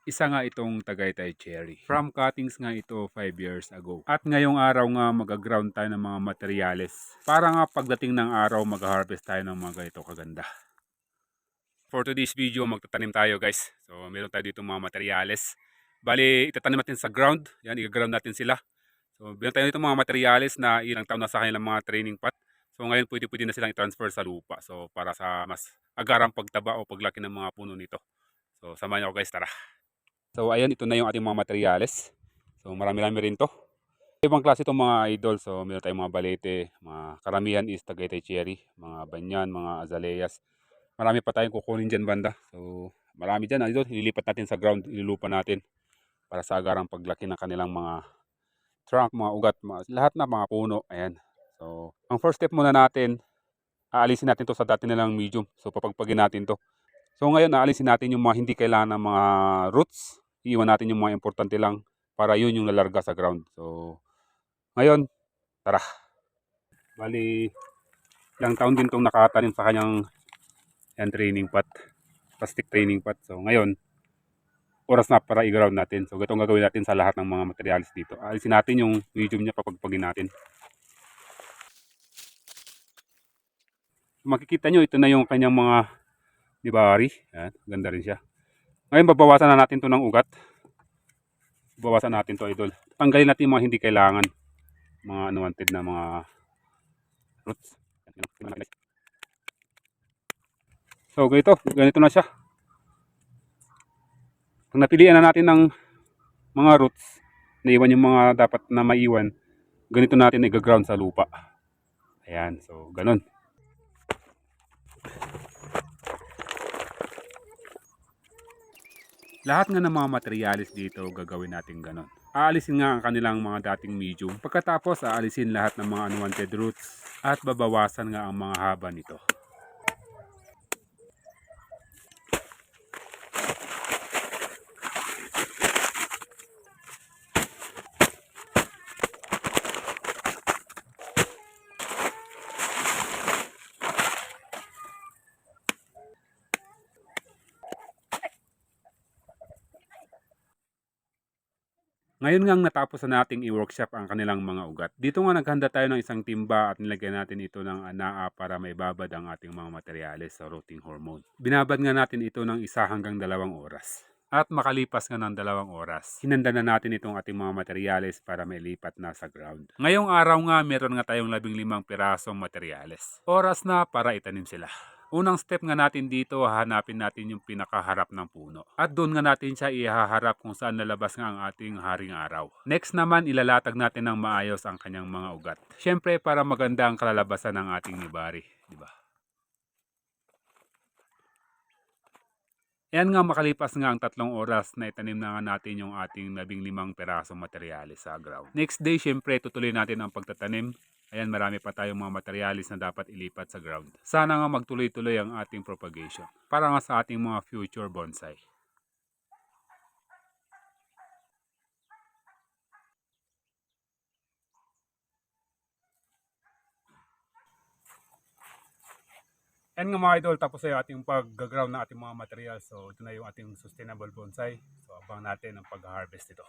Isa nga itong Tagaytay Cherry. From cuttings nga ito 5 years ago. At ngayong araw nga mag-ground tayo ng mga materyales. Para nga pagdating ng araw mag-harvest tayo ng mga ganito kaganda. For today's video magtatanim tayo guys. So meron tayo dito mga materyales. Bali itatanim natin sa ground. Yan, i-ground natin sila. So meron tayo dito mga materyales na ilang taon na sa kanilang mga training pot. So ngayon pwede na silang i-transfer sa lupa. So para sa mas agarang pagtaba o paglaki ng mga puno nito. So samahan niyo ako guys, tara. So ayan, ito na yung ating mga materyales. So marami-rami rin to. Ibang klase itong mga idol. So meron tayong mga balete, mga karamihan is Tagaytay Cherry, mga banyan, mga azaleas. Marami pa tayong kukunin dyan banda. So marami dyan idol, ililipat natin sa ground, ilulupa natin para sa agarang paglaki ng kanilang mga trunk, mga ugat, lahat na mga puno. Ayan. So ang first step muna natin, aalisin natin to sa dati nilang medium. So papagpagin natin to. So ngayon aalisin natin yung mga hindi kailangan ng mga roots. Iiwan natin yung mga importante lang para yun yung lalarga sa ground. So ngayon, tara. Bali, ilang taon din itong nakatanim sa kanyang training pot. Plastic training pot. So ngayon, oras na para i-ground natin. So itong gagawin natin sa lahat ng mga materials dito. Alisin natin yung medium niya, papagpagin natin. Makikita nyo, ito na yung kanyang mga dibari. Yan, ganda rin siya. Ngayon, babawasan na natin to ng ugat. Bawasan natin to idol. Tanggalin natin yung mga hindi kailangan. Mga unwanted na mga roots. So ganito na siya. Pag napilian na natin ng mga roots, naiwan yung mga dapat na maiwan, ganito natin i-ground sa lupa. Ayan, so ganun. Lahat nga ng mga materyales dito gagawin natin ganon. Aalisin nga ang kanilang mga dating medium. Pagkatapos aalisin lahat ng mga unwanted roots at babawasan nga ang mga haba nito. Ngayon nga natapos na nating i-workshop ang kanilang mga ugat. Dito nga naghanda tayo ng isang timba at nilagyan natin ito ng anaa para maibabad ang ating mga materyales sa rooting hormone. Binabad nga natin ito ng 1 hanggang 2 oras. At makalipas nga ng 2 oras, hinanda na natin itong ating mga materyales para mailipat na sa ground. Ngayong araw nga meron nga tayong 15 pirasong materyales. Oras na para itanim sila. Unang step nga natin dito, hahanapin natin yung pinakaharap ng puno. At doon nga natin siya ihaharap kung saan lalabas nga ang ating haring araw. Next naman, ilalatag natin ng maayos ang kanyang mga ugat. Siyempre para maganda ang kalalabasan ng ating nibari, di ba? Ayan nga, makalipas nga ang 3 oras na itanim na nga natin yung ating 15 perasong materyales sa ground. Next day, syempre, tutuloy natin ang pagtatanim. Ayan, marami pa tayong mga materialis na dapat ilipat sa ground. Sana nga magtuloy-tuloy ang ating propagation para nga sa ating mga future bonsai. Ayan nga mga idol, tapos ay ating pag-ground na ating mga materials. So ito na yung ating sustainable bonsai. So abang natin ang pag-harvest ito.